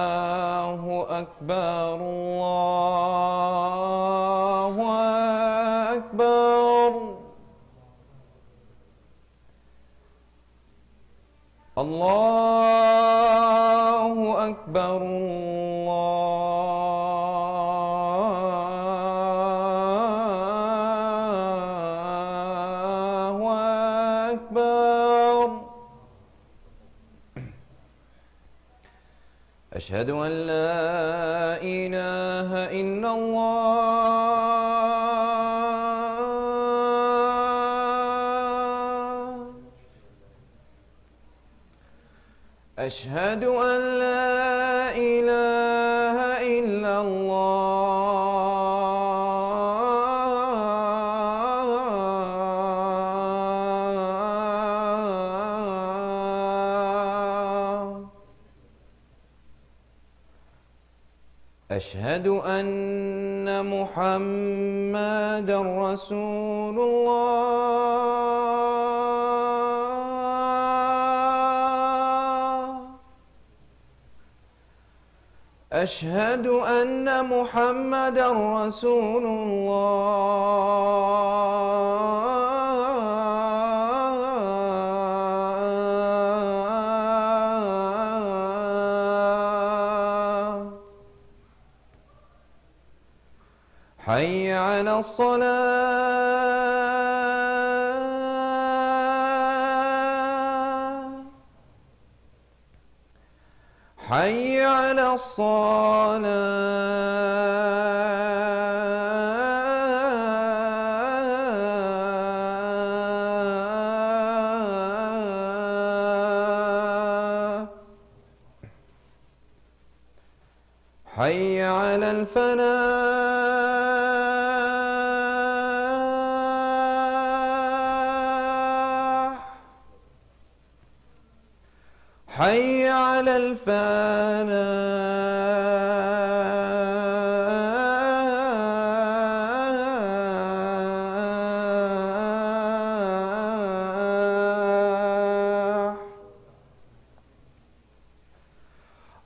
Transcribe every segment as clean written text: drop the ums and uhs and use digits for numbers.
الله أكبر الله أكبر الله أكبر الله أكبر. أشهد أن لا إله إلا الله. أشهد أن لا إله إلا الله. أشهد أن محمدًا رسول الله. أشهد أن محمدًا رسول الله. حي على الصلاة. حي على الصلاة. حي على الفلاح. حي على الفلاح.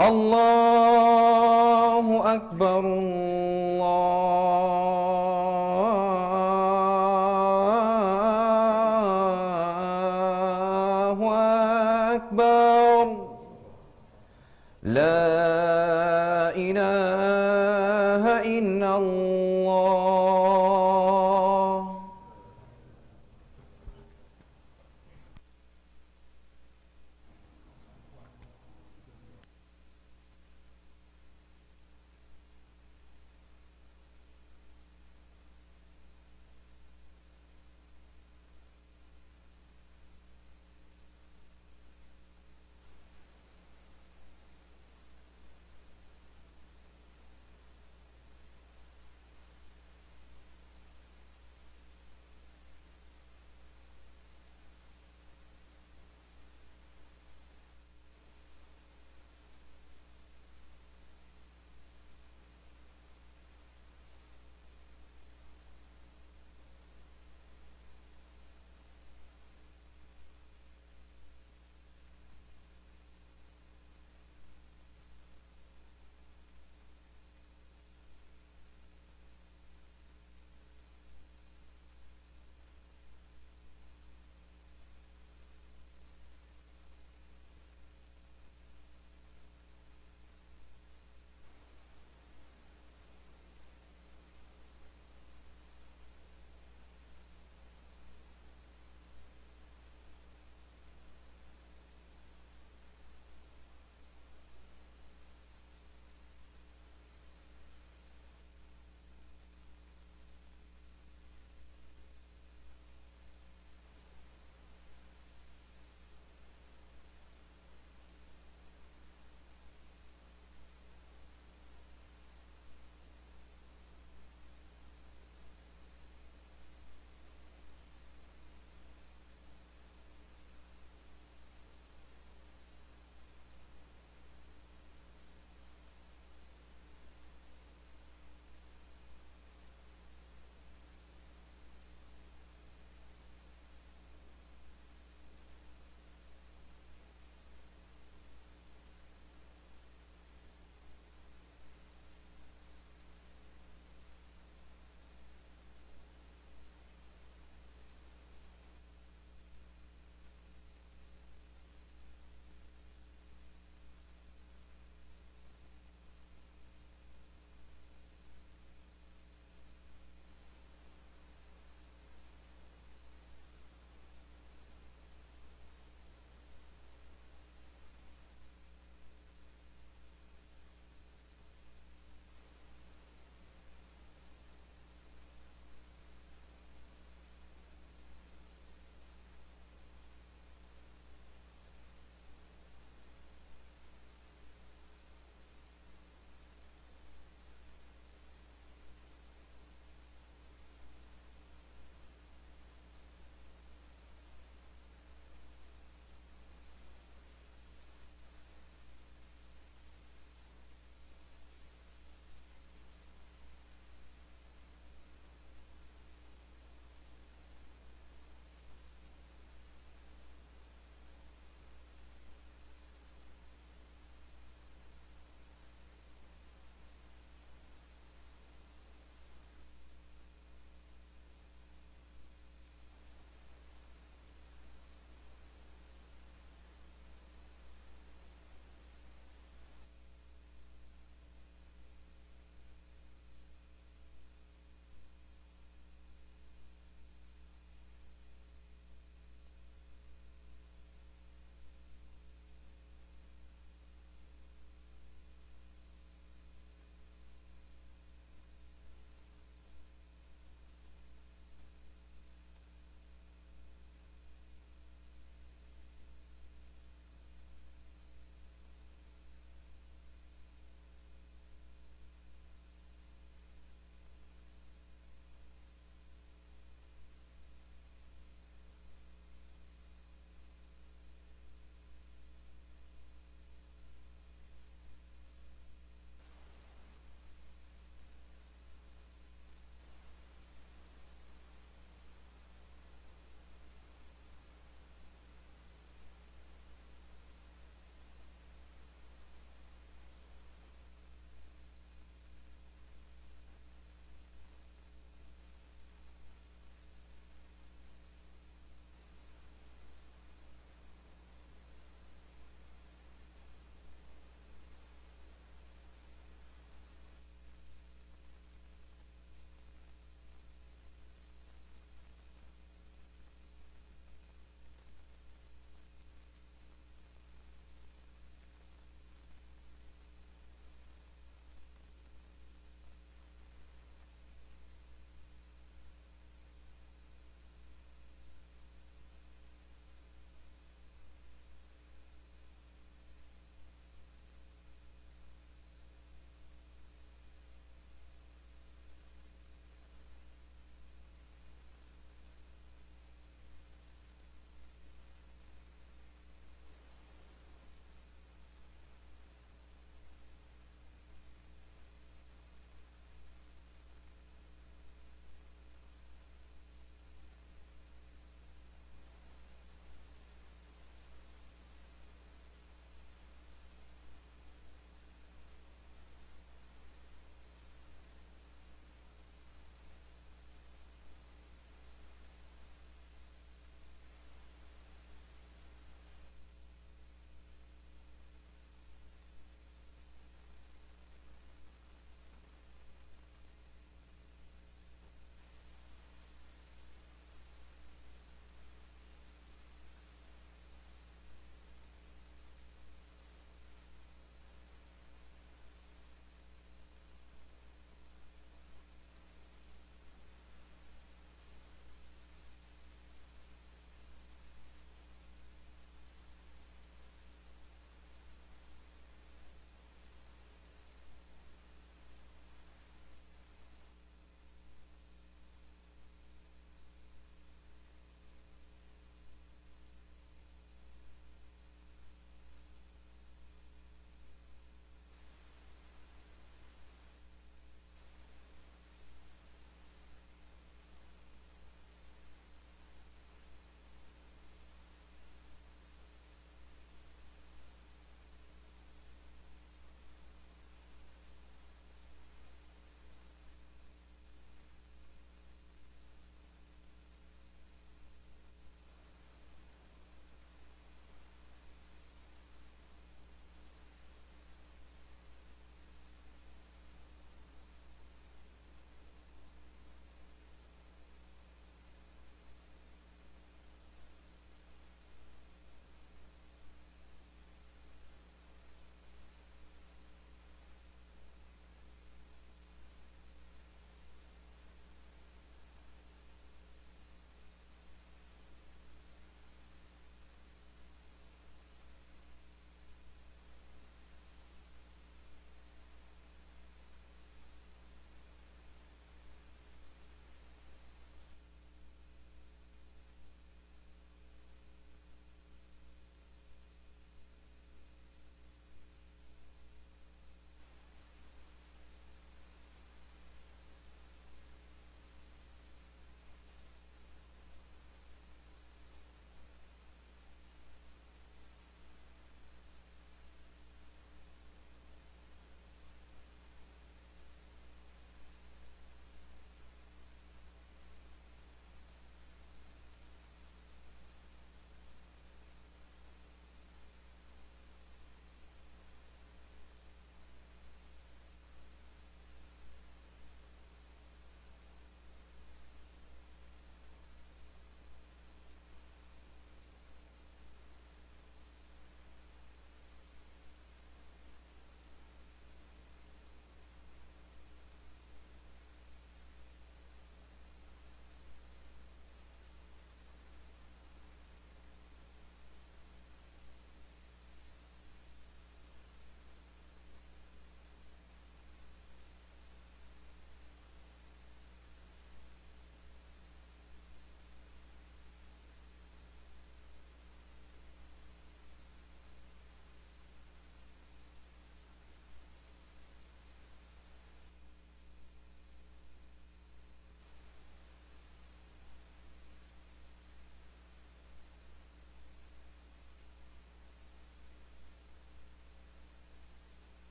الله أكبر الله أكبر. لا إله إلا الله.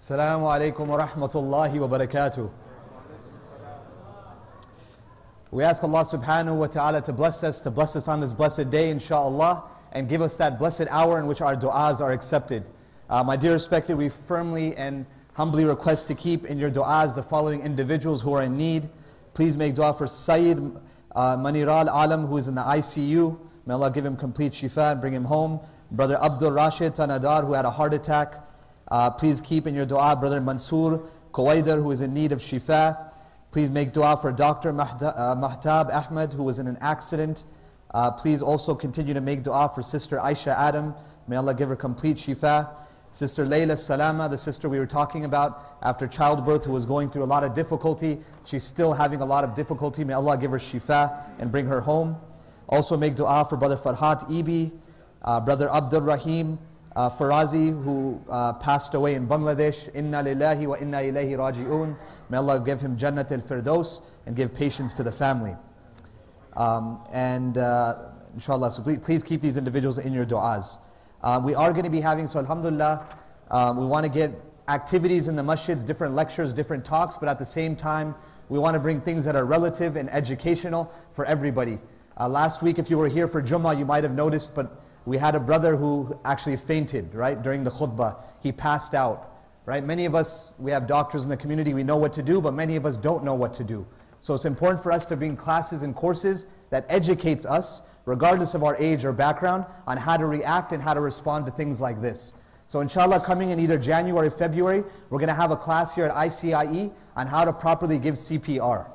Assalamu alaikum wa rahmatullahi wa barakatuh. We ask Allah subhanahu wa ta'ala to bless us on this blessed day, inshaAllah, and give us that blessed hour in which our du'as are accepted. My dear respected, we firmly and humbly request to keep in your du'as the following individuals who are in need. Please make dua for Sayyid Maniral Alam, who is in the ICU. May Allah give him complete shifa and bring him home. Brother Abdul Rashid Tanadar, who had a heart attack. Please keep in your dua Brother Mansoor Kuwaidar, who is in need of shifa. Please make dua for Dr. Mahtab Ahmed, who was in an accident. Please also continue to make dua for Sister Aisha Adam. May Allah give her complete shifa. Sister Layla Salama, the sister we were talking about after childbirth, who was going through a lot of difficulty. She's still having a lot of difficulty. May Allah give her shifa and bring her home. Also make dua for Brother Farhat Ibi, Brother Abdul Rahim Farazi, who passed away in Bangladesh. Inna lillahi wa inna ilayhi raji'un. May Allah give him Jannat al-Firdaus and give patience to the family. Inshallah, so please keep these individuals in your du'as. We are going to be having, so alhamdulillah, we want to get activities in the masjids, different lectures, different talks, but at the same time, we want to bring things that are relative and educational for everybody. Last week, if you were here for Jummah, you might have noticed, but we had a brother who actually fainted, right, during the khutbah. He passed out, right? Many of us, we have doctors in the community, we know what to do, but many of us don't know what to do. So it's important for us to bring classes and courses that educates us, regardless of our age or background, on how to react and how to respond to things like this. So inshallah, coming in either January or February, we're going to have a class here at ICIE on how to properly give CPR,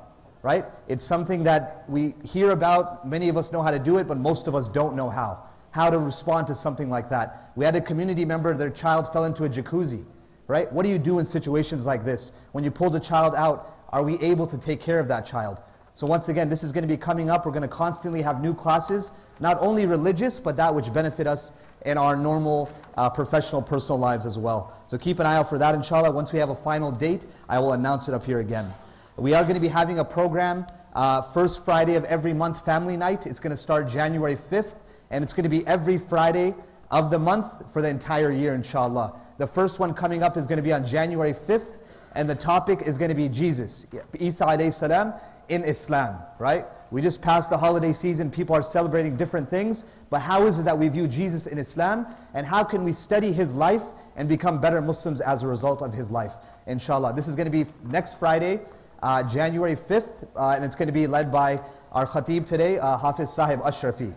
right? It's something that we hear about, many of us know how to do it, but most of us don't know how to respond to something like that. We had a community member, their child fell into a jacuzzi, right? What do you do in situations like this? When you pull the child out, are we able to take care of that child? So once again, this is going to be coming up. We're going to constantly have new classes, not only religious, but that which benefit us in our normal professional, personal lives as well. So keep an eye out for that, inshallah. Once we have a final date, I will announce it up here again. We are going to be having a program, first Friday of every month, Family Night. It's going to start January 5th, and it's going to be every Friday of the month for the entire year, inshallah. The first one coming up is going to be on January 5th, and the topic is going to be Jesus, Isa alayhi salam, in Islam, right? We just passed the holiday season, people are celebrating different things, but how is it that we view Jesus in Islam, and how can we study his life and become better Muslims as a result of his life, inshallah. This is going to be next Friday, January 5th, and it's going to be led by our khatib today, Hafiz Sahib Ashrafi.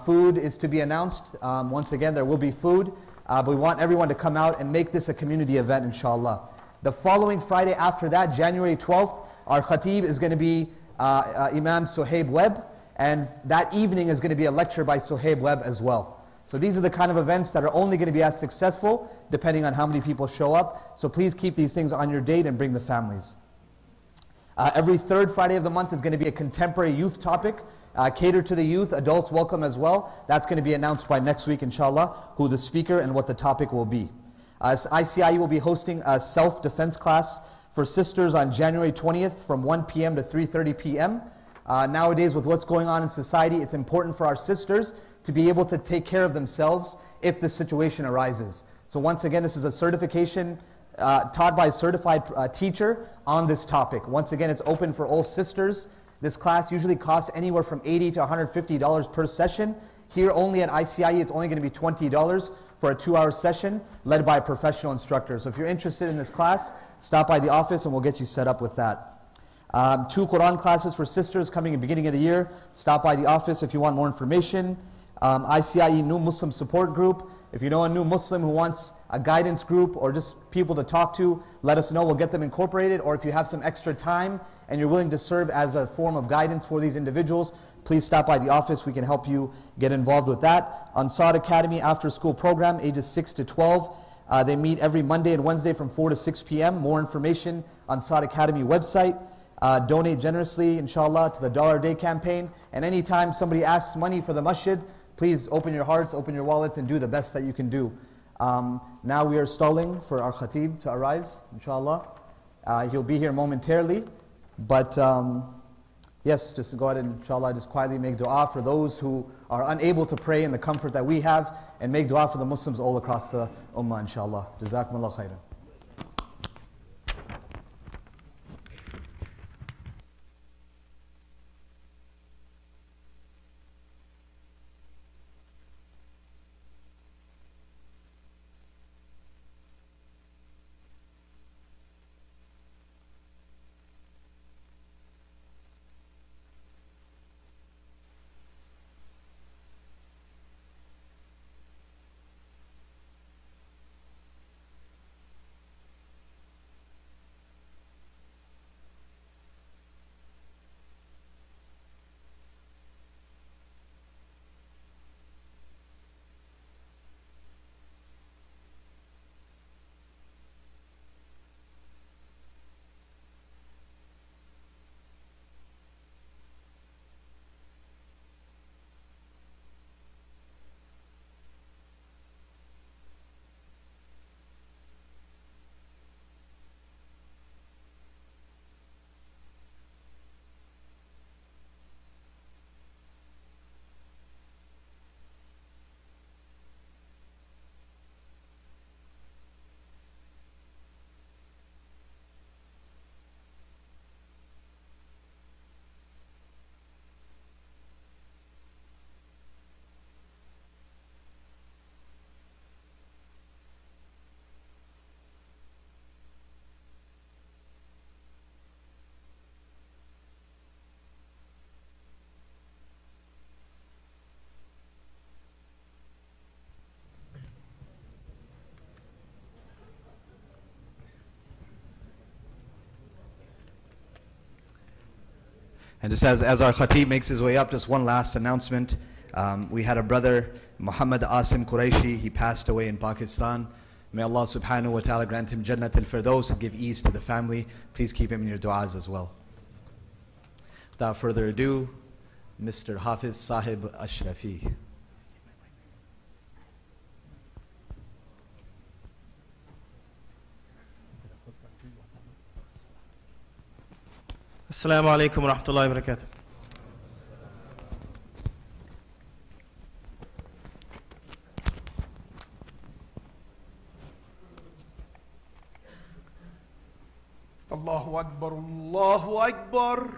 Food is to be announced. Once again, there will be food, but we want everyone to come out and make this a community event, inshallah. The following Friday after that, January 12th, our khatib is going to be Imam Suhaib Webb, and that evening is going to be a lecture by Suhaib Webb as well. So these are the kind of events that are only going to be as successful depending on how many people show up. So please keep these things on your date and bring the families. Every third Friday of the month is going to be a contemporary youth topic. Cater to the youth, adults welcome as well. That's going to be announced by next week, inshallah, who the speaker and what the topic will be. ICIE will be hosting a self-defense class for sisters on January 20th from 1 p.m. to 3:30 p.m. Nowadays, with what's going on in society, it's important for our sisters to be able to take care of themselves if the situation arises. So once again, this is a certification taught by a certified teacher on this topic. Once again, it's open for all sisters. This class usually costs anywhere from $80 to $150 per session. Here only at ICIE, it's only going to be $20 for a 2-hour session led by a professional instructor. So if you're interested in this class, stop by the office and we'll get you set up with that. 2 Quran classes for sisters coming in the beginning of the year. Stop by the office if you want more information. ICIE New Muslim Support Group. If you know a new Muslim who wants a guidance group or just people to talk to, let us know. We'll get them incorporated. Or if you have some extra time and you're willing to serve as a form of guidance for these individuals, please stop by the office. We can help you get involved with that. Ansar Academy after school program, ages 6 to 12. They meet every Monday and Wednesday from 4 to 6 p.m. More information on Ansar Academy website. Donate generously, inshallah, to the Dollar a Day campaign. And anytime somebody asks money for the masjid, please open your hearts, open your wallets, and do the best that you can do. Now we are stalling for our khatib to arise, inshallah. He'll be here momentarily. But yes, just go ahead and inshallah just quietly make dua for those who are unable to pray in the comfort that we have, and make dua for the Muslims all across the ummah, inshallah. Jazakumullah khairan. And just as our khatib makes his way up, just one last announcement. We had a brother, Muhammad Asim Quraishi. He passed away in Pakistan. May Allah subhanahu wa ta'ala grant him Jannat al-Firdaus and give ease to the family. Please keep him in your du'as as well. Without further ado, Mr. Hafiz Sahib Ashrafi. Assalamu alaikum wa rahmatullahi wa barakatuh. Allahu Akbar, Allahu Akbar.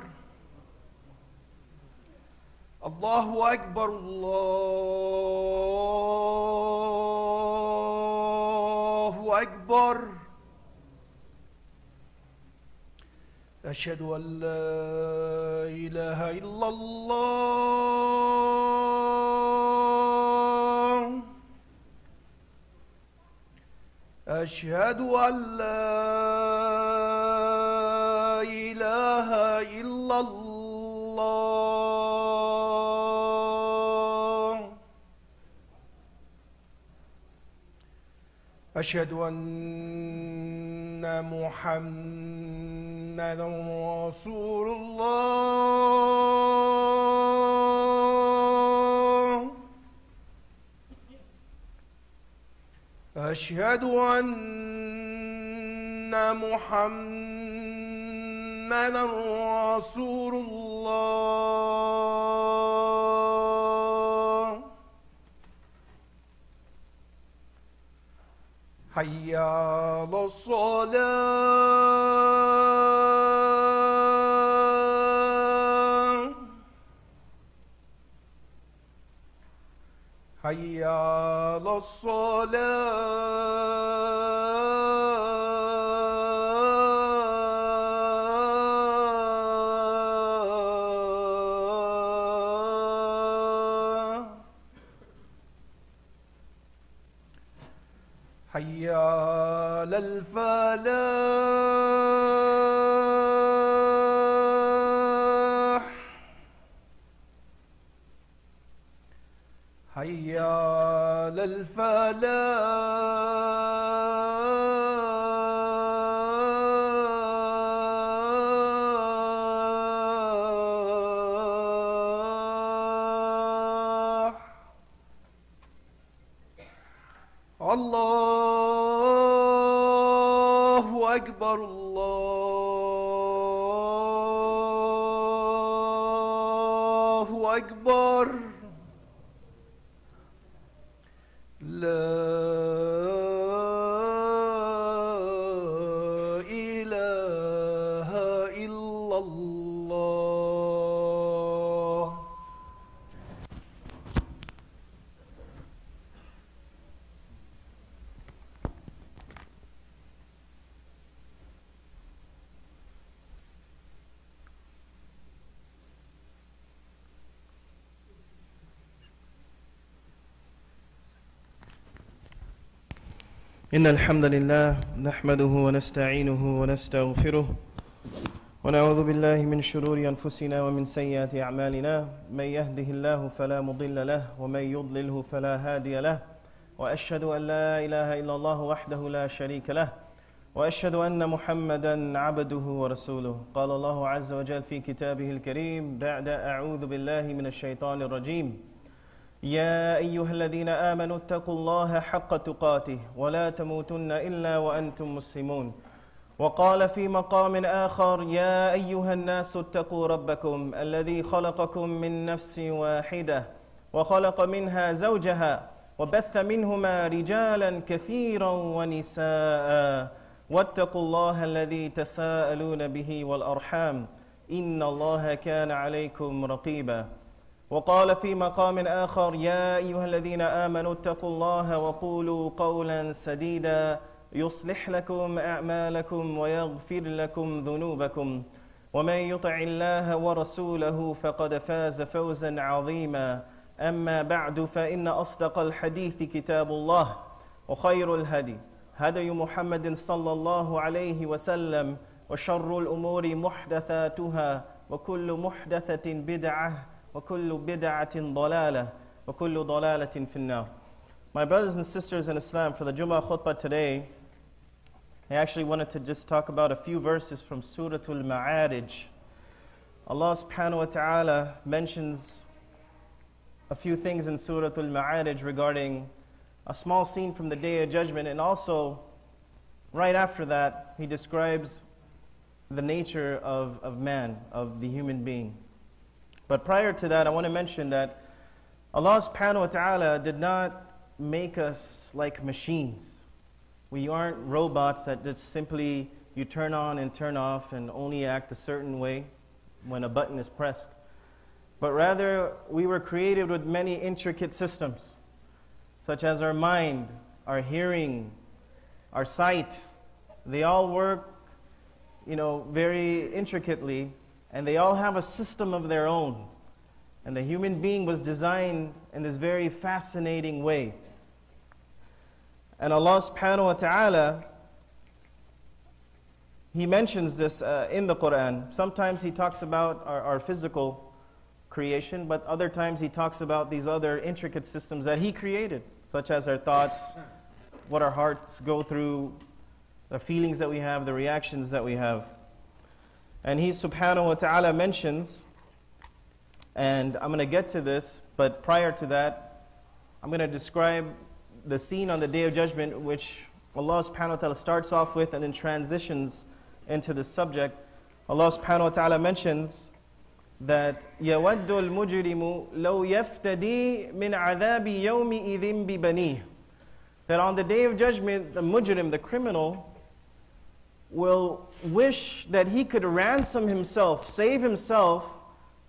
Allahu Akbar, Allahu Akbar. أشهد أن لا إله إلا الله. أشهد أن لا إله إلا الله. أشهد أن محمدًا رسول الله. أشهد أن محمدًا رسول الله. حي على الصلاة. حي على الصلاة. حي على الفلاح. حي على الفلاح. الله أكبر، الله أكبر. لا إله إلا الله. إن الحمد لله نحمده ونستعينه ونستغفره ونعوذ بالله من شرور أنفسنا ومن سيئات أعمالنا. من يهده الله فلا مضل له ومن يضلله فلا هادي له. وأشهد أن لا إله إلا الله وحده لا شريك له. وأشهد أن محمدًا عبده ورسوله. قال الله عز وجل في كتابه الكريم بعد أعوذ بالله من الشيطان الرجيم: يا أيها الذين آمنوا اتقوا الله حق تقاته ولا تموتن إلا وأنتم مسلمون. وقال في مقام آخر: يا أيها الناس اتقوا ربكم الذي خلقكم من نفس واحدة وخلق منها زوجها وبث منهما رجالا كثيرا ونساء واتقوا الله الذي تساءلون به والأرحام إن الله كان عليكم رقيبا. وقال في مقام آخر: يا أيها الذين آمنوا اتقوا الله وقولوا قولا سديدا يصلح لكم أعمالكم ويغفر لكم ذنوبكم ومن يطع الله ورسوله فقد فاز فوزا عظيما. أما بعد، فإن أصدق الحديث كتاب الله وخير الهدي هدي محمد صلى الله عليه وسلم وشر الأمور محدثاتها وكل محدثة بدعة وكل بدعة ضلالة وكل ضلالة في النار. My brothers and sisters in Islam, for the Jummah khutbah today, I actually wanted to just talk about a few verses from Surah Al-Ma'arij. Allah subhanahu wa ta'ala mentions a few things in Surah Al-Ma'arij regarding a small scene from the Day of Judgment, and also right after that He describes the nature of man, of the human being. But prior to that, I want to mention that Allah subhanahu wa ta'ala did not make us like machines. We aren't robots that just simply you turn on and turn off and only act a certain way when a button is pressed. But rather, we were created with many intricate systems, such as our mind, our hearing, our sight. They all work, very intricately, and they all have a system of their own. And the human being was designed in this very fascinating way. And Allah subhanahu wa ta'ala, He mentions this in the Quran. Sometimes He talks about our physical creation, but other times He talks about these other intricate systems that He created, such as our thoughts, what our hearts go through, the feelings that we have, the reactions that we have. And He subhanahu wa ta'ala mentions, and I'm going to get to this, but prior to that, I'm going to describe the scene on the Day of Judgment, which Allah subhanahu wa ta'ala starts off with and then transitions into the subject. Allah subhanahu wa ta'ala mentions that يَوَدُّ الْمُجْرِمُ لَوْ يَفْتَدِي مِنْ عَذَابِ يَوْمِئِذٍ بِبَنِيهِ. That on the Day of Judgment, the mujrim, the criminal, will wish that he could ransom himself, save himself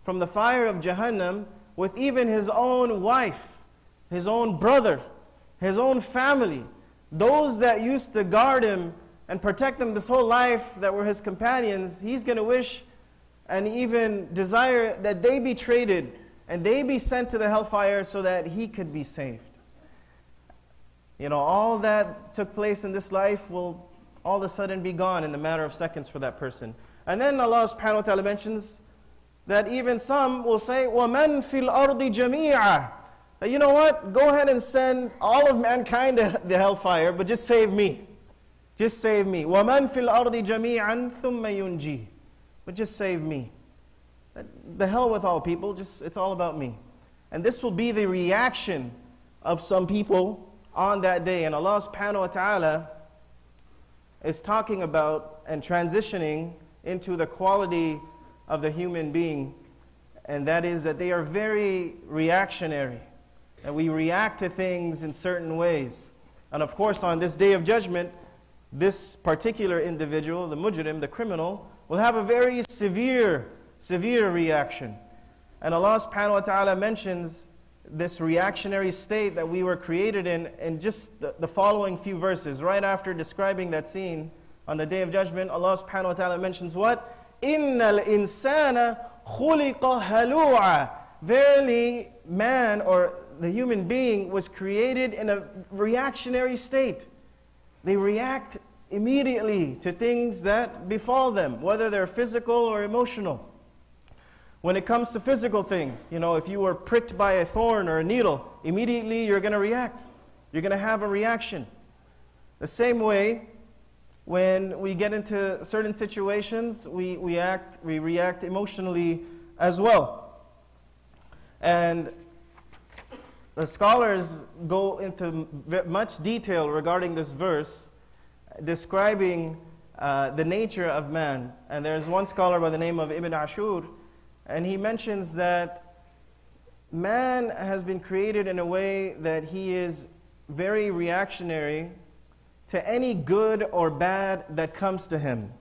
from the fire of Jahannam with even his own wife, his own brother, his own family, those that used to guard him and protect him this whole life, that were his companions. He's going to wish and even desire that they be traded and they be sent to the hellfire so that he could be saved. All that took place in this life will all of a sudden be gone in the matter of seconds for that person. And then Allah subhanahu wa ta'ala mentions that even some will say, وَمَنْ فِي الْأَرْضِ جَمِيعًا. That, you know what, go ahead and send all of mankind to the hellfire, but just save me. Just save me. وَمَنْ فِي الْأَرْضِ جَمِيعًا ثُمَّ يُنْجِي. But just save me. The hell with all people, it's all about me. And this will be the reaction of some people on that day. And Allah subhanahu wa ta'ala is talking about and transitioning into the quality of the human being, and that is that they are very reactionary. And we react to things in certain ways. And of course, on this Day of Judgment, this particular individual, the mujrim, the criminal, will have a very severe reaction. And Allah subhanahu wa ta'ala mentions this reactionary state that we were created in just the following few verses. Right after describing that scene on the Day of Judgment, Allah subhanahu wa ta'ala mentions what? إِنَّ الْإِنسَانَ خُلِقَ هَلُوعًا. Verily, man, or the human being, was created in a reactionary state. They react immediately to things that befall them, whether they're physical or emotional. When it comes to physical things, if you were pricked by a thorn or a needle, immediately you're going to react. You're going to have a reaction. The same way, when we get into certain situations, we react emotionally as well. And the scholars go into much detail regarding this verse, describing the nature of man. And there's one scholar by the name of Ibn Ashur, and he mentions that man has been created in a way that he is very reactionary to any good or bad that comes to him.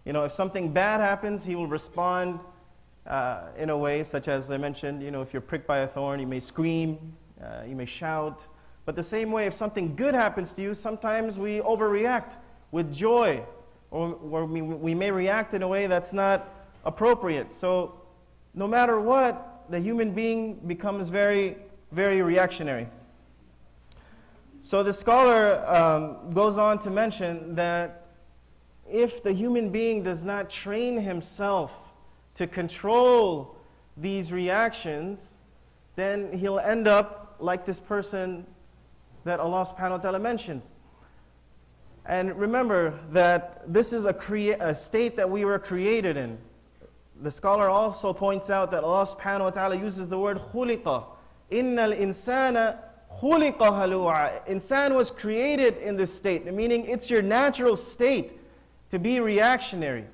If something bad happens, he will respond in a way such as I mentioned, if you're pricked by a thorn, you may scream, you may shout. But the same way, if something good happens to you, sometimes we overreact with joy, or we may react in a way that's not appropriate. So no matter what, the human being becomes very, very reactionary. So the scholar goes on to mention that if the human being does not train himself to control these reactions, then he'll end up like this person that Allah subhanahu wa ta'ala mentions. And remember that this is a state that we were created in. The scholar also points out that Allah subhanahu wa ta'ala uses the word khuliqa. Innal insana khuliqa halu'a. Insan was created in this state, meaning it's your natural state to be reactionary.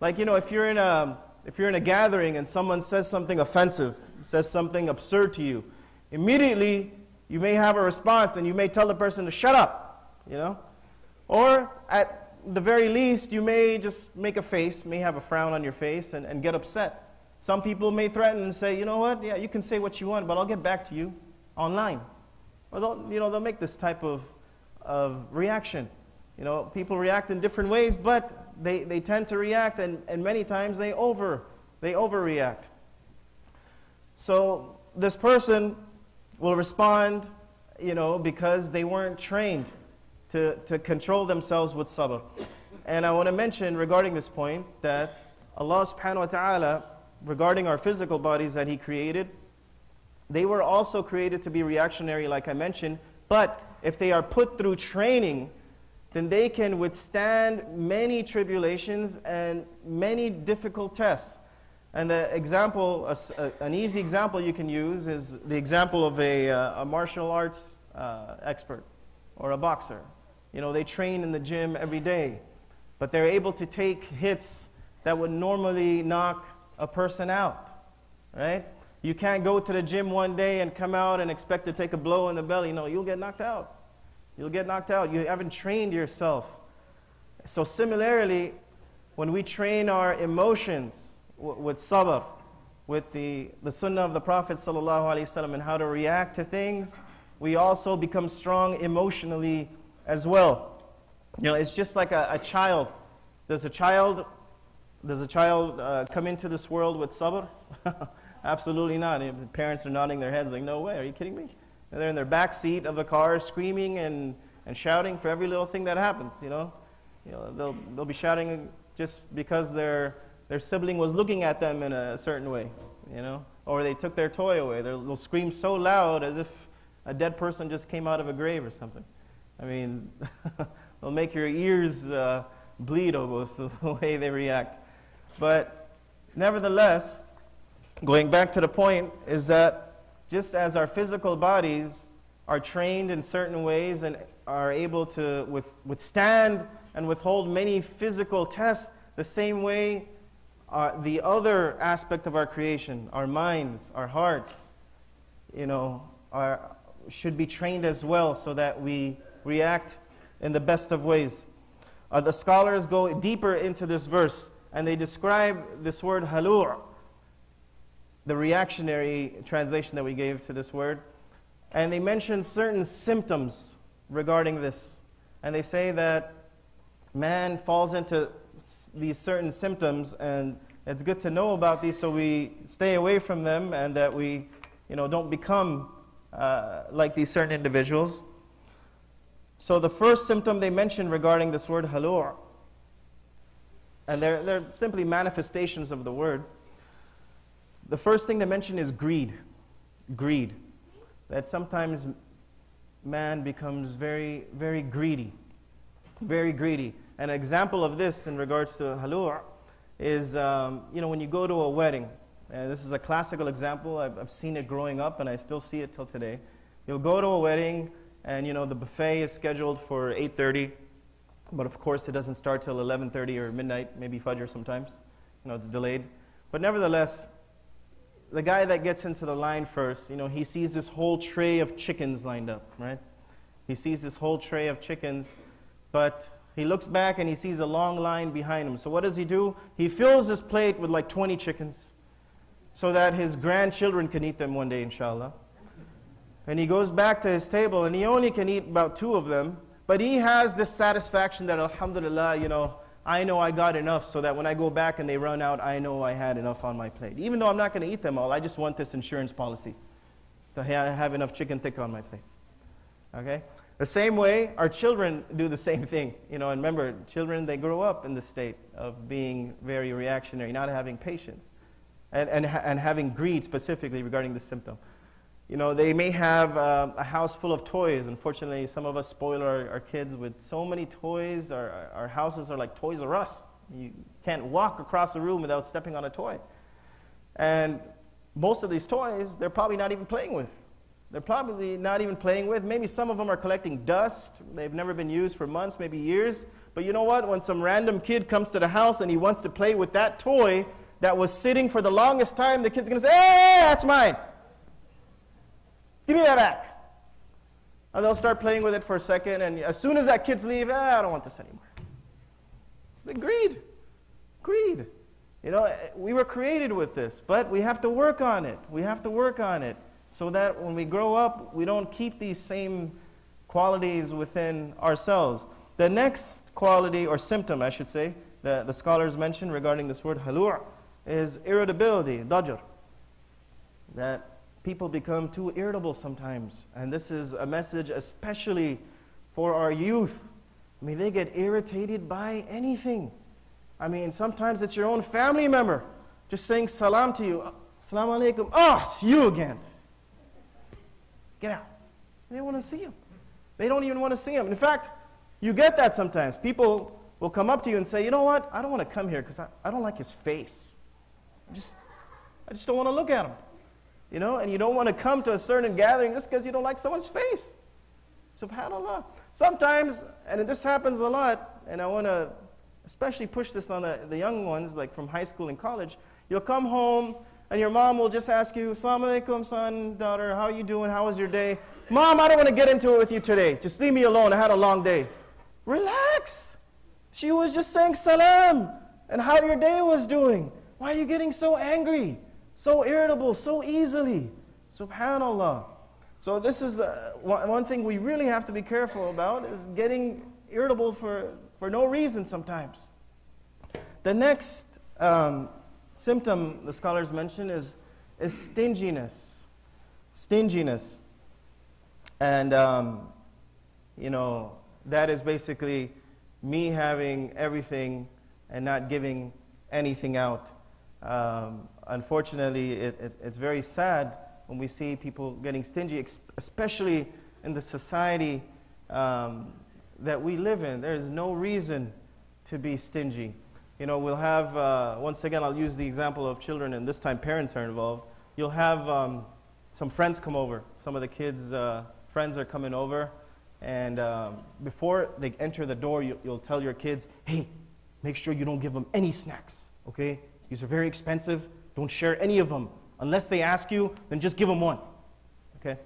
Like, if you're in a gathering and someone says something offensive, says something absurd to you, immediately you may have a response and you may tell the person to shut up, Or at the very least, you may just make a face, may have a frown on your face and get upset. Some people may threaten and say, you know what, yeah, you can say what you want, but I'll get back to you online. Or they'll make this type of reaction. People react in different ways, but they tend to react, and many times they overreact. So this person will respond, because they weren't trained to control themselves with sabr. And I want to mention regarding this point that Allah subhanahu wa ta'ala, regarding our physical bodies that He created, they were also created to be reactionary, like I mentioned, but if they are put through training, then they can withstand many tribulations and many difficult tests. And the example, an easy example you can use is the example of a martial arts expert or a boxer. They train in the gym every day, but they're able to take hits that would normally knock a person out, right? You can't go to the gym one day and come out and expect to take a blow in the belly. No, you'll get knocked out. You'll get knocked out. You haven't trained yourself. So similarly, when we train our emotions with sabr, with the sunnah of the Prophet ﷺ and how to react to things, we also become strong emotionally as well. It's just like a child. Does a child come into this world with sabr? Absolutely not. The parents are nodding their heads like, no way, are you kidding me? And they're in their back seat of the car screaming and shouting for every little thing that happens, They'll be shouting just because their sibling was looking at them in a certain way, Or they took their toy away. They'll scream so loud as if a dead person just came out of a grave or something. I mean, they'll make your ears bleed almost the way they react. But nevertheless, going back to the point is that just as our physical bodies are trained in certain ways and are able to withstand and withhold many physical tests, the same way the other aspect of our creation, our minds, our hearts, should be trained as well so that we react in the best of ways. The scholars go deeper into this verse and they describe this word halu', the reactionary translation that we gave to this word, and they mention certain symptoms regarding this. And they say that man falls into these certain symptoms, and it's good to know about these so we stay away from them and that we don't become like these certain individuals. So the first symptom they mention regarding this word halu', and they're simply manifestations of the word. The first thing they mention is greed. Greed. That sometimes man becomes very, very greedy. Very greedy. An example of this in regards to halu' is, when you go to a wedding, and this is a classical example, I've seen it growing up and I still see it till today. You'll go to a wedding and the buffet is scheduled for 8:30, but of course it doesn't start till 11:30 or midnight, maybe Fajr sometimes. It's delayed. But nevertheless, the guy that gets into the line first, he sees this whole tray of chickens lined up, right? He sees this whole tray of chickens, but he looks back and he sees a long line behind him. So what does he do? He fills his plate with like 20 chickens so that his grandchildren can eat them one day, inshallah. And he goes back to his table and he only can eat about 2 of them, but he has this satisfaction that, alhamdulillah, I know I got enough so that when I go back and they run out, I know I had enough on my plate. Even though I'm not going to eat them all, I just want this insurance policy to have enough chicken tikka on my plate. Okay? The same way, our children do the same thing. And remember, children, they grow up in the state of being very reactionary, not having patience. and having greed specifically regarding this symptom. You know, they may have a house full of toys. Unfortunately, some of us spoil our kids with so many toys. Our houses are like Toys R Us. You can't walk across a room without stepping on a toy. And most of these toys, they're probably not even playing with. Maybe some of them are collecting dust. They've never been used for months, maybe years. But you know what? When some random kid comes to the house and he wants to play with that toy that was sitting for the longest time, the kid's going to say, "Hey, that's mine. Give me that back." And they'll start playing with it for a second, and as soon as that kid's leave, I don't want this anymore. The greed. You know, we were created with this, but we have to work on it. So that when we grow up, we don't keep these same qualities within ourselves. The next quality, or symptom, I should say, the scholars mentioned regarding this word halu' is irritability, dajr. That people become too irritable sometimes. And this is a message especially for our youth. I mean, they get irritated by anything. I mean, sometimes it's your own family member just saying salam to you. Assalamu alaikum. Oh, it's you again. Get out. They don't want to see him. They don't even want to see him. In fact, you get that sometimes. People will come up to you and say, "You know what? I don't want to come here because I don't like his face. I just don't want to look at him." You know, and you don't want to come to a certain gathering just because you don't like someone's face. SubhanAllah. Sometimes, and this happens a lot, and I want to especially push this on the young ones, like from high school and college. You'll come home, and your mom will just ask you, "Assalamu alaikum, son, daughter, how are you doing? How was your day?" "Mom, I don't want to get into it with you today. Just leave me alone. I had a long day." Relax. She was just saying salam and how your day was doing. Why are you getting so angry, so irritable, so easily? SubhanAllah. So this is one thing we really have to be careful about, is getting irritable for no reason sometimes. The next symptom the scholars mention is stinginess. Stinginess. And, you know, that is basically me having everything and not giving anything out. Unfortunately, it's very sad when we see people getting stingy, especially in the society that we live in. There is no reason to be stingy. You know, we'll have, once again, I'll use the example of children, and this time parents are involved. You'll have some friends come over. Some of the kids' friends are coming over, and before they enter the door, you'll tell your kids, "Hey, make sure you don't give them any snacks, okay? These are very expensive. Don't share any of them. Unless they ask you, then just give them one, okay?"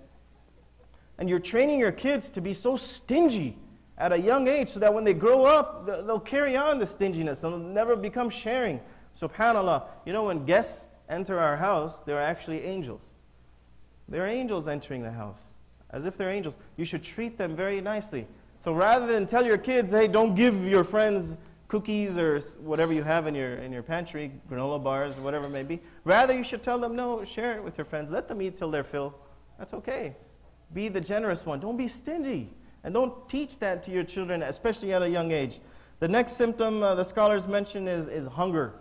And you're training your kids to be so stingy at a young age so that when they grow up, they'll carry on the stinginess. They'll never become sharing. SubhanAllah. You know, when guests enter our house, they're actually angels. They're angels entering the house, as if they're angels. You should treat them very nicely. So rather than tell your kids, "Hey, don't give your friends cookies or whatever you have in your pantry, granola bars, whatever it may be," rather you should tell them, "No, share it with your friends. Let them eat till they're full. That's okay. Be the generous one. Don't be stingy." And don't teach that to your children, especially at a young age. The next symptom the scholars mention is hunger.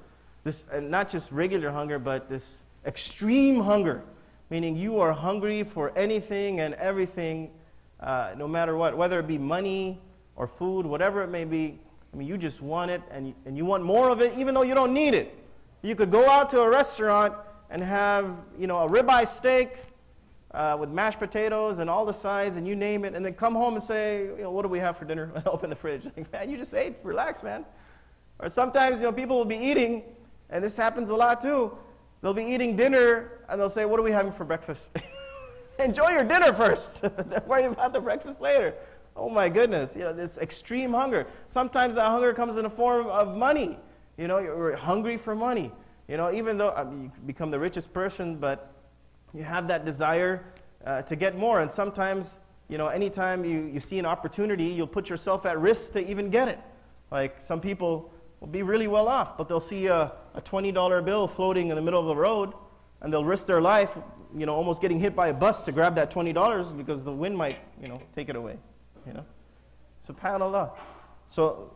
This, not just regular hunger, but this extreme hunger. Meaning you are hungry for anything and everything, no matter what. Whether it be money or food, whatever it may be. I mean, you just want it, and you want more of it, even though you don't need it. You could go out to a restaurant and have, you know, a ribeye steak, with mashed potatoes and all the sides, and you name it, and then come home and say, you know, "What do we have for dinner?" And open the fridge. Like, man, you just ate. Relax, man. Or sometimes, you know, people will be eating, and this happens a lot too. They'll be eating dinner, and they'll say, "What are we having for breakfast?" Enjoy your dinner first. Don't worry about the breakfast later. Oh my goodness, you know, this extreme hunger. Sometimes that hunger comes in the form of money. You know, you're hungry for money. You know, even though you become the richest person, but you have that desire to get more. And sometimes, you know, anytime you see an opportunity, you'll put yourself at risk to even get it. Like some people will be really well off, but they'll see a $20 bill floating in the middle of the road, and they'll risk their life, you know, almost getting hit by a bus to grab that $20 because the wind might, you know, take it away. You know, SubhanAllah. So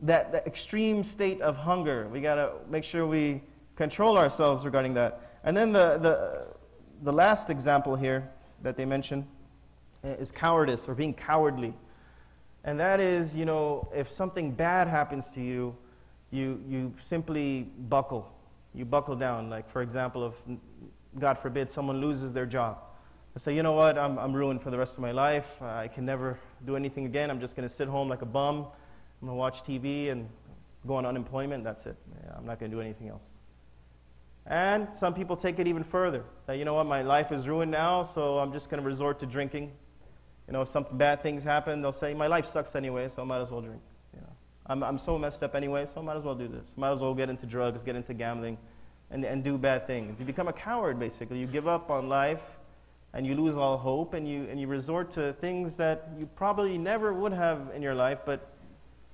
that extreme state of hunger, we gotta make sure we control ourselves regarding that. And then the last example here that they mention is cowardice, or being cowardly. And that is, if something bad happens to you, you simply buckle. You buckle down. Like, for example, if, God forbid, someone loses their job. I say, you know what, I'm ruined for the rest of my life. I can never do anything again. I'm just going to sit home like a bum. I'm going to watch TV and go on unemployment. That's it. I'm not going to do anything else. And some people take it even further. That, you know what, my life is ruined now, so I'm just going to resort to drinking. If some bad things happen, they'll say, my life sucks anyway, so I might as well drink. I'm so messed up anyway, so I might as well do this. Might as well get into drugs, get into gambling, and do bad things. You become a coward, basically. You give up on life, and you lose all hope, and you resort to things that you probably never would have in your life, but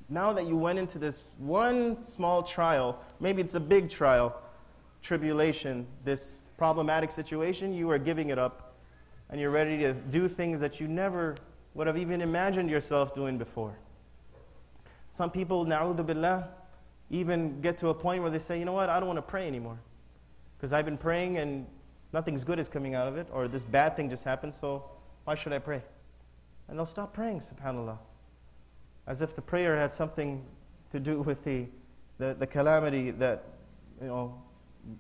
now that you went into this one small trial, maybe it's a big trial, tribulation, this problematic situation, you are giving it up, and you're ready to do things that you never would have even imagined yourself doing before. Some people, na'udhu billah, even get to a point where they say, you know what, I don't want to pray anymore, because I've been praying and nothing's good is coming out of it, or this bad thing just happened, so why should I pray? And they'll stop praying, subhanAllah, as if the prayer had something to do with the calamity that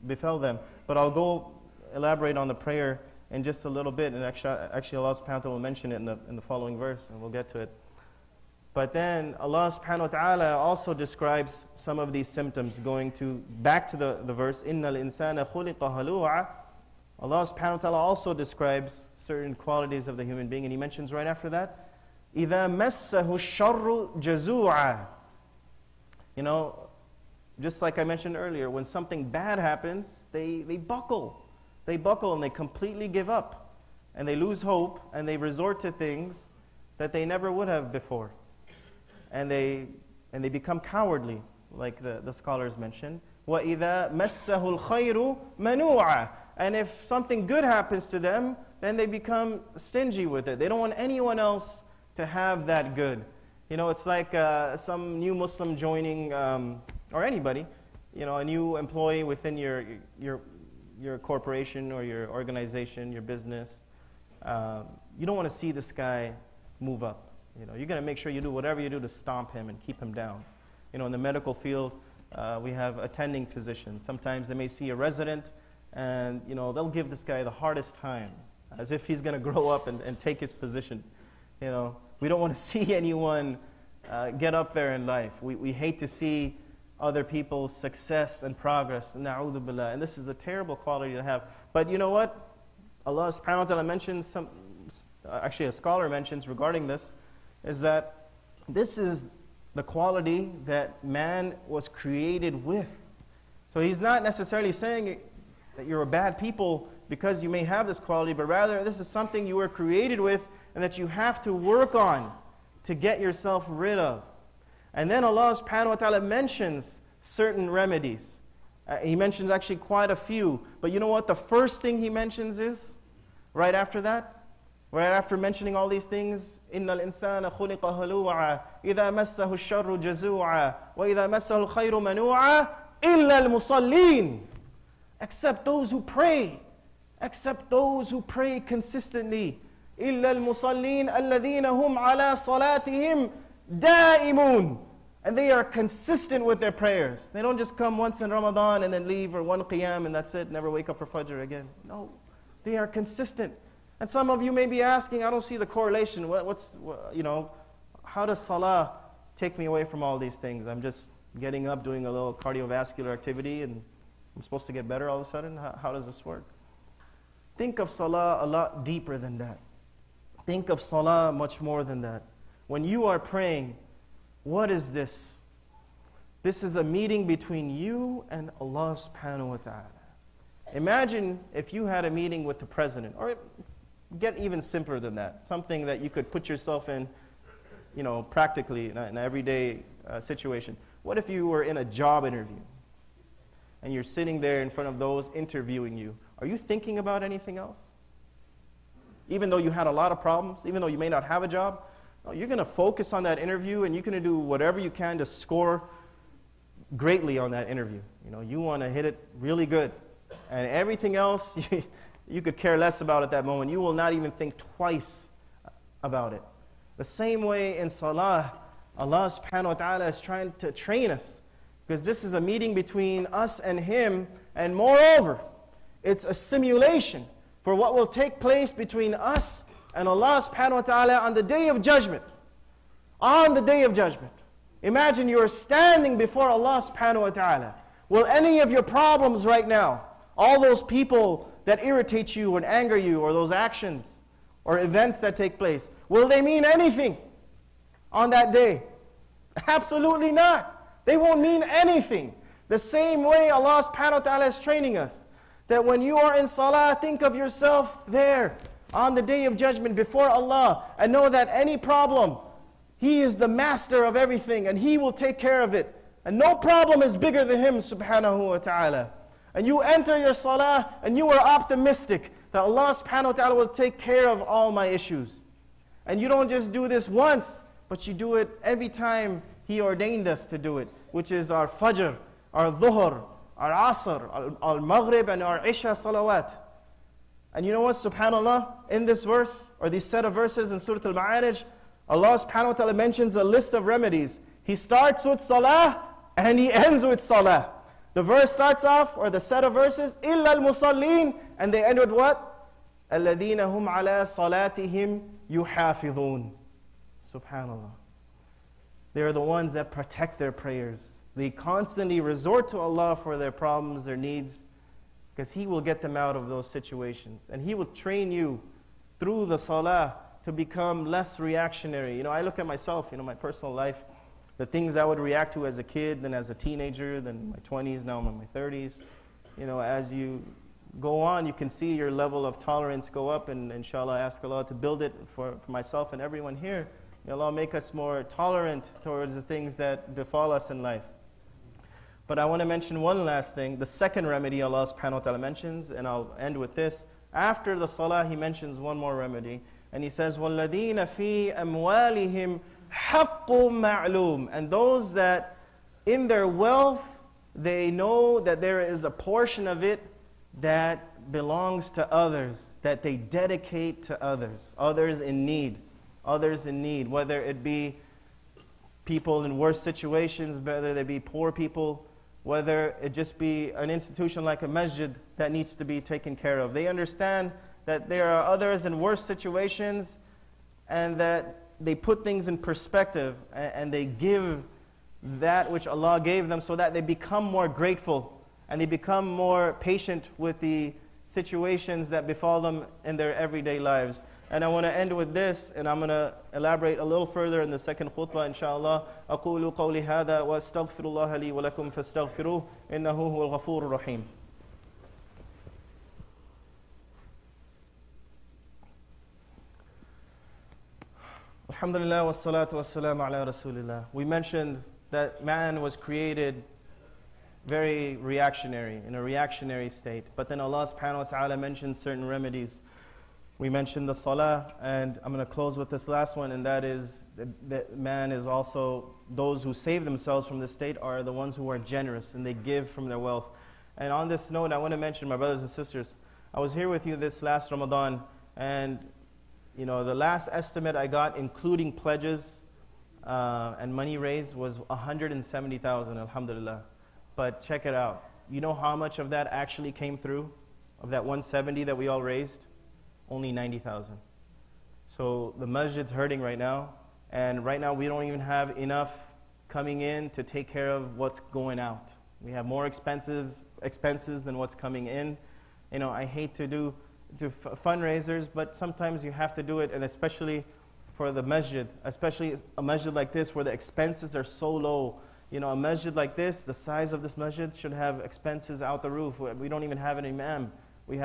befell them. But I'll go elaborate on the prayer in just a little bit, and actually Allah subhanahu wa ta'ala will mention it in the following verse, and we'll get to it. But then Allah subhanahu wa ta'ala also describes some of these symptoms, back to the verse, إِنَّ الْإِنسَانَ خُلِقَ هَلُوعًا. Allah subhanahu wa ta'ala also describes certain qualities of the human being, and He mentions right after that, إِذَا مَسَّهُ الشَّرُّ جَزُوعًا. Just like I mentioned earlier, when something bad happens, they buckle. They buckle and they completely give up. And they lose hope, and they resort to things that they never would have before. And they become cowardly, like the scholars mentioned. وَإِذَا مَسَّهُ الْخَيْرُ مَنُوعًا. And if something good happens to them, then they become stingy with it. They don't want anyone else to have that good. It's like some new Muslim joining, or anybody, a new employee within your corporation or your organization, your business. You don't want to see this guy move up. You're going to make sure you do whatever you do to stomp him and keep him down. In the medical field, we have attending physicians. Sometimes they may see a resident, and they'll give this guy the hardest time, as if he's going to grow up and take his position. We don't want to see anyone get up there in life. We hate to see other people's success and progress. Na'udhu billah. And this is a terrible quality to have. But you know what? Allah subhanahu wa ta'ala mentions actually a scholar mentions regarding this, is that this is the quality that man was created with. So He's not necessarily saying that you're a bad people because you may have this quality, but rather this is something you were created with and that you have to work on to get yourself rid of. And then Allah subhanahu wa ta'ala mentions certain remedies. He mentions actually quite a few. But you know what the first thing He mentions is? Right after that? Right after mentioning all these things, إِنَّ الْإِنسَانَ خُلِقَ هَلُوعًا إِذَا مَسَّهُ الشَّرُّ جَزُوعًا وَإِذَا مَسَّهُ الْخَيْرُ مَنُوعًا إِلَّا الْمُصَلِّينَ. Except those who pray. Except those who pray consistently. إِلَّا الْمُصَلِّينَ الَّذِينَ هُمْ عَلَى صَلَاتِهِمْ دَائِمُونَ. And they are consistent with their prayers. They don't just come once in Ramadan and then leave, or one qiyam and that's it, never wake up for Fajr again. No, they are consistent. And some of you may be asking, I don't see the correlation. How does salah take me away from all these things? I'm just getting up, doing a little cardiovascular activity, and I'm supposed to get better all of a sudden? How does this work? Think of salah a lot deeper than that. Think of salah much more than that. When you are praying, what is this? This is a meeting between you and Allah subhanahu wa ta'ala. Imagine if you had a meeting with the president, or get even simpler than that, something that you could put yourself in, practically in an everyday situation. What if you were in a job interview and you're sitting there in front of those interviewing you? Are you thinking about anything else? Even though you had a lot of problems, even though you may not have a job, no, you're going to focus on that interview and you're going to do whatever you can to score greatly on that interview. You want to hit it really good. And everything else, you could care less about at that moment. You will not even think twice about it. The same way in salah, Allah subhanahu wa ta'ala is trying to train us, because this is a meeting between us and Him, and moreover, it's a simulation for what will take place between us and Allah subhanahu wa ta'ala on the Day of Judgment. On the Day of Judgment. Imagine you are standing before Allah subhanahu wa ta'ala. Will any of your problems right now, all those people that irritate you and anger you, or those actions or events that take place, will they mean anything on that day? Absolutely not. They won't mean anything. The same way Allah subhanahu wa ta'ala is training us, that when you are in salah, think of yourself there on the Day of Judgment before Allah, and know that any problem, He is the master of everything, and He will take care of it. And no problem is bigger than Him subhanahu wa ta'ala. And you enter your salah, and you are optimistic that Allah subhanahu wa ta'ala will take care of all my issues. And you don't just do this once, but you do it every time He ordained us to do it, which is our Fajr, our Dhuhr, our Asr, our Maghrib, and our Isha salawat. And you know what, subhanAllah, in this verse, or this set of verses in Surah Al-Ma'arij, Allah subhanahu wa ta'ala mentions a list of remedies. He starts with salah, and He ends with salah. The verse starts off, or the set of verses, إِلَّا الْمُصَلِّينَ, and they end with what? الَّذِينَ هُمْ عَلَىٰ صَلَاتِهِمْ يُحَافِظُونَ. Subhanallah. They are the ones that protect their prayers. They constantly resort to Allah for their problems, their needs, because He will get them out of those situations. And He will train you through the salah to become less reactionary. I look at myself, my personal life, the things I would react to as a kid, then as a teenager, then in my 20s, now I'm in my 30s. As you go on, you can see your level of tolerance go up, and inshallah, I ask Allah to build it for myself and everyone here. May Allah make us more tolerant towards the things that befall us in life. But I want to mention one last thing. The second remedy Allah subhanahu wa ta'ala mentions, and I'll end with this. After the salah, He mentions one more remedy. And He says, وَالَّذِينَ فِي أَمْوَالِهِمْ حَقٌّ مَعْلُومٌ. And those that in their wealth, they know that there is a portion of it that belongs to others, that they dedicate to others in need, whether it be people in worse situations, whether they be poor people, whether it just be an institution like a masjid that needs to be taken care of. They understand that there are others in worse situations, and that they put things in perspective, and they give that which Allah gave them, so that they become more grateful, and they become more patient with the situations that befall them in their everyday lives. And I want to end with this, and I'm going to elaborate a little further in the second khutbah, inshallah. أقول قولي هذا وأستغفر الله لي ولكم فاستغفروه إنه هو الغفور الرحيم. Alhamdulillah wa salatu wa salam ala Rasulillah. We mentioned that man was created very reactionary, in a reactionary state. But then Allah subhanahu wa ta'ala mentioned certain remedies. We mentioned the salah, and I'm going to close with this last one, and that is that man is also, those who save themselves from this state are the ones who are generous, and they give from their wealth. And on this note, I want to mention, my brothers and sisters, I was here with you this last Ramadan, and the last estimate I got, including pledges and money raised, was 170,000, alhamdulillah. But check it out. You know how much of that actually came through? Of that 170 that we all raised? Only 90,000. So the masjid's hurting right now, and right now we don't even have enough coming in to take care of what's going out. We have more expenses than what's coming in. I hate to do fundraisers, but sometimes you have to do it, and especially for the masjid, especially a masjid like this where the expenses are so low. A masjid like this, the size of this masjid, should have expenses out the roof. We don't even have an imam. We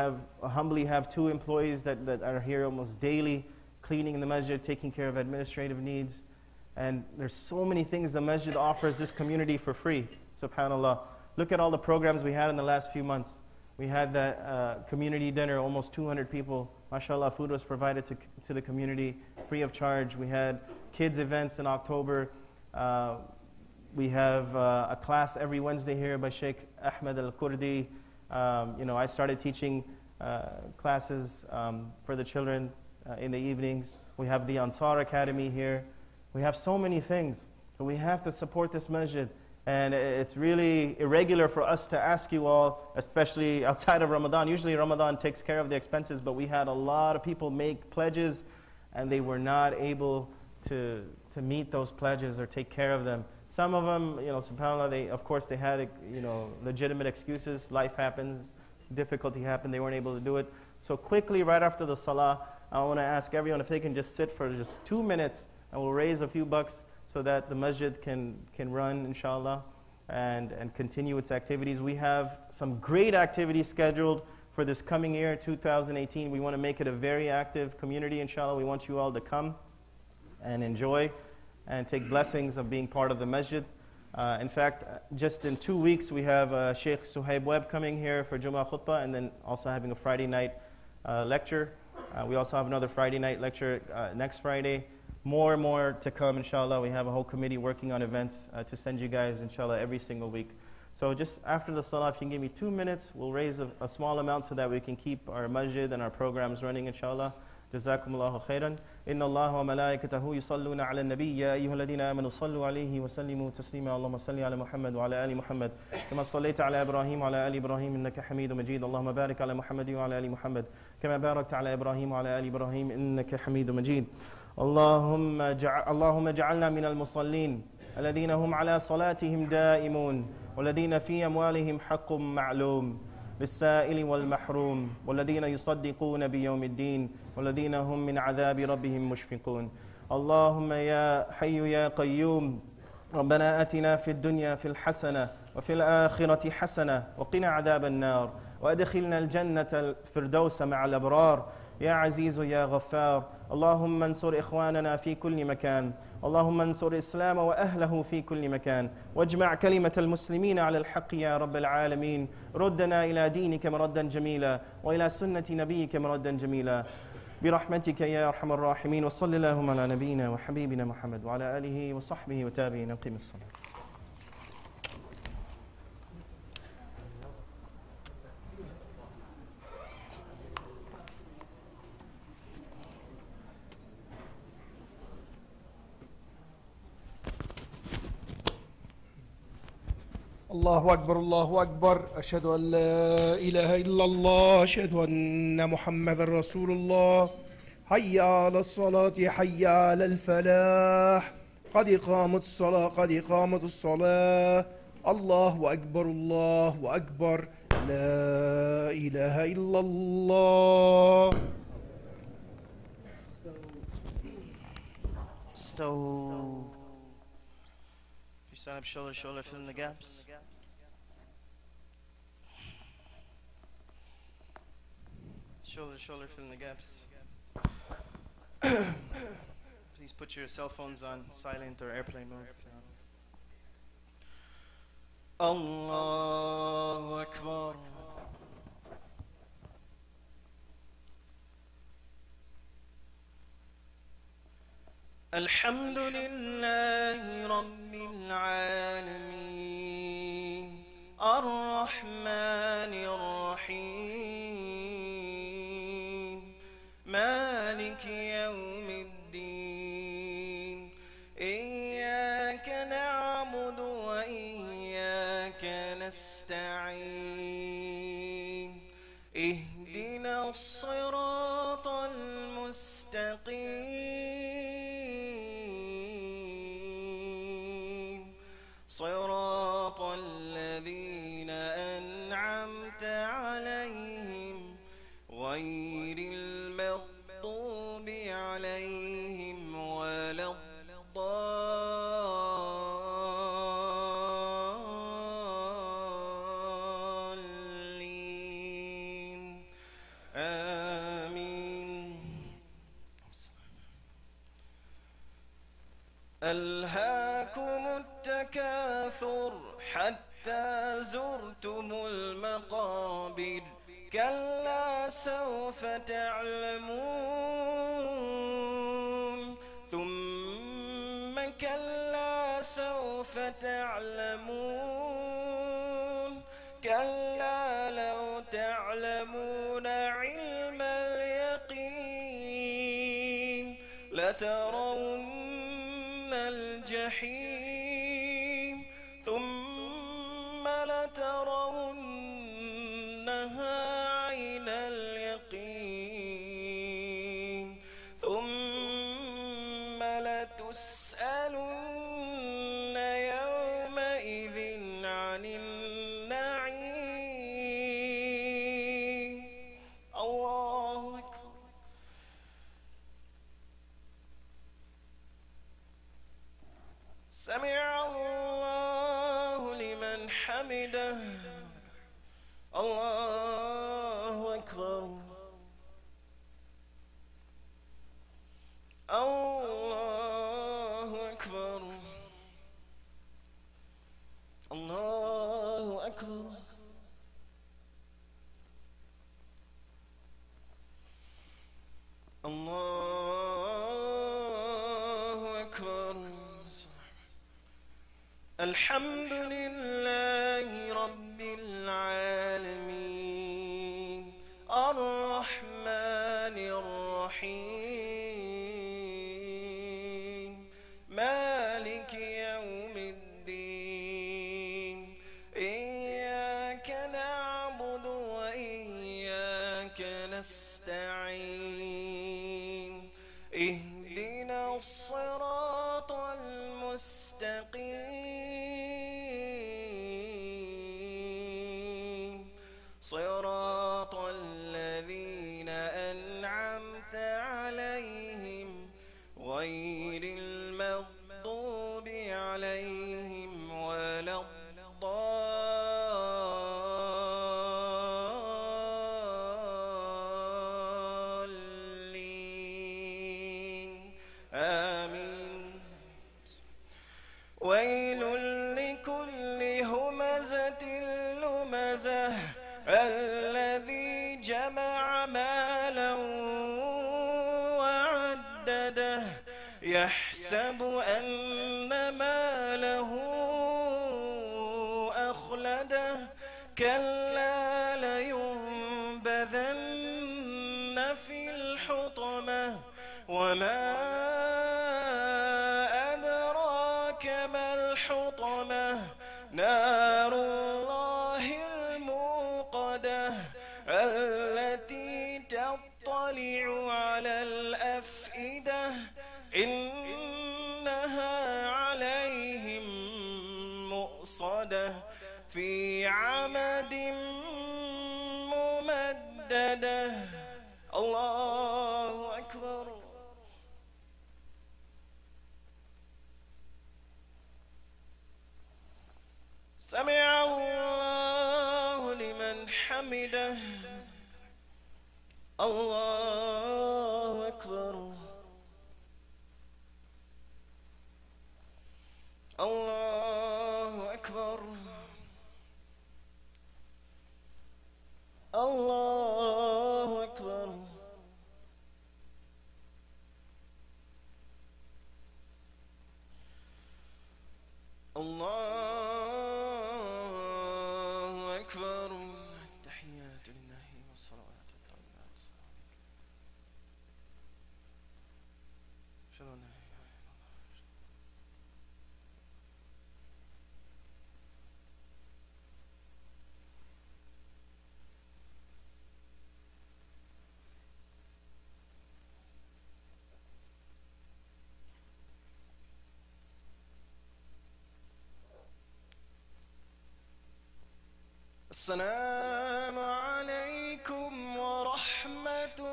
humbly have 2 employees that are here almost daily, cleaning the masjid, taking care of administrative needs. And there's so many things the masjid offers this community for free, subhanAllah. Look at all the programs we had in the last few months. We had that community dinner, almost 200 people. MashaAllah, food was provided to the community free of charge. We had kids events in October. We have a class every Wednesday here by Sheikh Ahmed Al-Kurdi. I started teaching classes for the children in the evenings. We have the Ansar Academy here. We have so many things. But we have to support this masjid. And it's really irregular for us to ask you all, especially outside of Ramadan. Usually Ramadan takes care of the expenses, but we had a lot of people make pledges and they were not able to meet those pledges or take care of them. Some of them, subhanAllah, of course they had, legitimate excuses. Life happens, difficulty happened, they weren't able to do it. So quickly, right after the salah, I want to ask everyone if they can just sit for just 2 minutes and we'll raise a few bucks so that the masjid can run, inshallah, and continue its activities. We have some great activities scheduled for this coming year, 2018. We want to make it a very active community, inshallah. We want you all to come and enjoy and take blessings of being part of the masjid. In fact, just in 2 weeks, we have Sheikh Suhaib Webb coming here for Jummah Khutbah, and then also having a Friday night lecture. We also have another Friday night lecture next Friday. More and more to come, inshallah. We have a whole committee working on events to send you guys, inshallah, every single week. So just after the salah, if you can give me 2 minutes, we'll raise a small amount so that we can keep our masjid and our programs running, inshallah. جزاكم الله خيرا إن الله وملائكته يصلون على النبي يا أيها الذين آمنوا صلوا عليه وسلموا تسليما اللهم صل على محمد وعلى آل محمد كما صليت على إبراهيم وعلى آل إبراهيم إنك حميد مجيد اللهم بارك على محمد وعلى آل محمد كما باركت على إبراهيم وعلى آل إبراهيم إنك حميد مجيد اللهم اجعلنا من المصلين الذين هم على صلاتهم دائمون والذين في أموالهم حق معلوم للسائل والمحروم والذين يصدقون بيوم الدين والذين هم من عذاب ربهم مشفقون اللهم يا حي يا قيوم ربنا آتنا في الدنيا في الحسنة وفي الآخرة حسنة وقنا عذاب النار وأدخلنا الجنة الفردوس مع الأبرار يا عزيز يا غفار اللهم انصر إخواننا في كل مكان اللهم انصر الإسلام وأهله في كل مكان واجمع كلمة المسلمين على الحق يا رب العالمين ردنا إلى دينك مردا جميلا وإلى سنة نبيك مردا جميلا برحمتك يا أرحم الراحمين وصل اللهم على نبينا وحبيبنا محمد وعلى آله وصحبه وتابعين قم الصلاة الله أكبر الله أكبر أشهد أن لا إله إلا الله أشهد أن محمد رسول الله حي على الصلاة حي على الفلاح قد قامت الصلاة قد قامت الصلاة الله أكبر الله أكبر لا إله إلا الله Stow. If you stand up shoulder to shoulder, fill in the gaps. Shoulder to shoulder, fill in the gaps. Please put your cell phones on silent or airplane mode. Allahu Akbar. الحمد لله رب العالمين الرحمن الرحيم مالك يوم الدين إياك نعبد وإياك نستعين اهدنا الصراط المستقيم صراط الذين أنعمت عليهم غير المغضوب عليهم ولا الضالين آمين ألهاكم التكاثر حتى زرتم المقابر كلا سوف تعلمون ثم كلا سوف تعلمون كلا لو تعلمون علم اليقين لترون الجحيم ثم لترونها عين اليقين ثم لتسألن يومئذ عن النعيم. الله أكبر. سمع الله لمن حمده. الله أكبر. الله أكبر. الله أكبر. الله أكبر. الحمد لله رب العالمين الرحمن الرحيم مالك يوم الدين إياك نعبد وإياك نستعين اهدنا الصراط المستقيم صراط الذين أنعمت عليهم غير المغضوب عليهم ولا الضالين آمين. ويل لكل همزة لمزة الذي جمع مالا وعدده يحسب أن ماله أخلده كلا لينبذن في الحطمة وما أدراك ما الحطمة نار الله الموقدة التي تطلع على الأفئدة إنها عليهم مؤصدة في عمد ممددة. الله أكبر. سمع الله لمن حمده. الله أكبر. الله أكبر. الله أكبر. الله أكبر. التحيات لله والصلوات الطيبات. أشهد أن لا إله إلا الله. السلام عليكم ورحمة الله.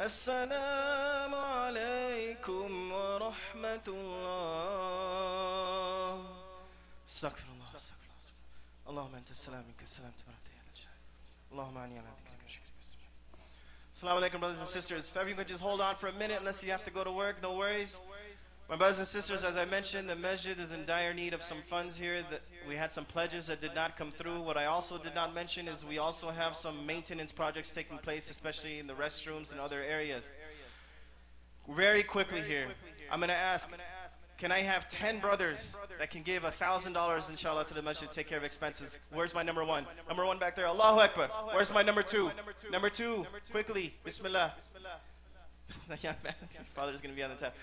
السلام عليكم ورحمة الله. استغفر الله استغفر الله. اللهم أنت السلام منك السلام تبارك يا ذا الجلال. اللهم أعني على ذكرك وشكرك. Assalamu alaikum, brothers and sisters. If everyone could just hold on for a minute, unless you have to go to work, no worries. My brothers and sisters, as I mentioned, the masjid is in dire need of some funds here. We had some pledges that did not come through. What I also did not mention is we also have some maintenance projects taking place, especially in the restrooms and other areas. very quickly here, I'm going to ask, can I have 10 brothers that can give $1,000 inshallah to the masjid to take care of expenses? Where's my number one? Number one back there, Allahu Akbar. Where's my number two? Number two, quickly, Bismillah. The young man, your father's going to be on the top.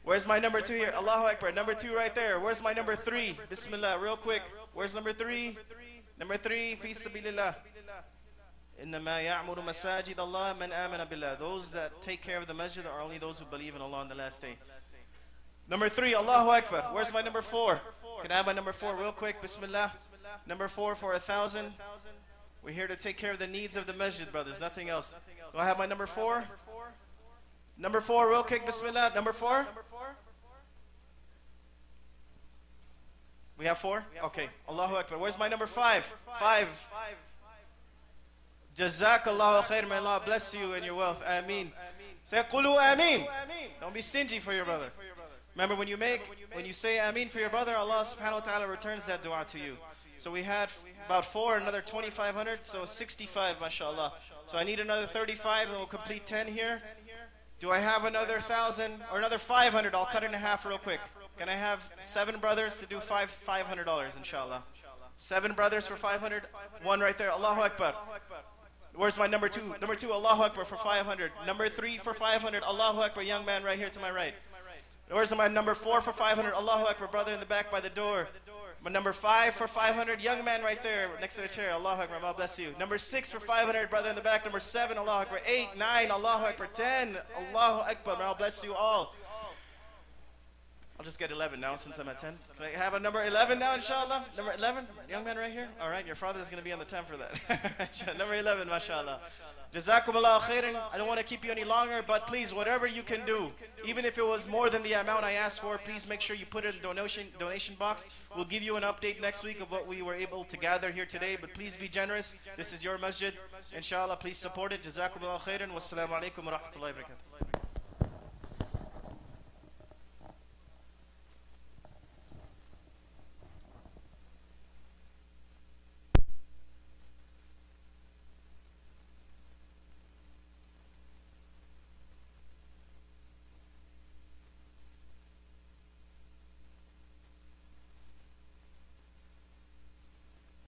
Where's my number two here? Allahu Akbar. Number two right there. Where's my number three? Bismillah, real quick. Where's number three? Number three, fi sabilillah. إنما يعمر مساجد الله من آمن بالله. Those that take care of the masjid are only those who believe in Allah on the last day. Number three, Allahu Akbar. Where's my number four? Can I have my number four real quick? Bismillah. Number four for 1,000. We're here to take care of the needs of the masjid, brothers. Nothing else. Do I have my number four? Number four, real quick. Bismillah. Number four. We have four? Okay. Allahu Akbar. Where's my number five? Five. Jazakallahu khair. May Allah bless you and your wealth. Ameen. Say Qulu Ameen. Don't be stingy for your brother. Remember when you say Ameen for your brother, Allah subhanahu wa ta'ala returns that dua to you. So we had about four, another 2,500, so 65, mashallah. So I need another 35 and we'll complete 10 here. Do I have another 1,000 or another 500? I'll cut it in half real quick. Can I have 7 brothers to do $500, inshallah? 7 brothers for 500. One right there. Allahu Akbar. Where's my number two? Number two, Allahu Akbar for 500. Number three for 500. Allahu Akbar, young man right here to my right. Where's my number four for 500? Allahu Akbar, brother in the back by the door. My number 5 for 500, young man right there next to the chair. Allahu Akbar, Allah bless you. Number 6 for 500, brother in the back. Number 7, Allahu Akbar. 8, 9, Allahu Akbar. 10, Allahu Akbar, Allah bless you all. I'll just get 11 now since I'm at 10. Can I have a number 11 now, inshallah? Number 11, young man right here. All right, your father is going to be on the 10 for that. Number 11, mashallah. Jazakumullah khairan. I don't want to keep you any longer, but please, whatever you can do, even if it was more than the amount I asked for, please make sure you put it in the donation box. We'll give you an update next week of what we were able to gather here today, but please be generous. This is your masjid. Inshallah, please support it. Jazakumullah khairan. Wassalamu alaikum wa rahmatullahi wa barakatuh.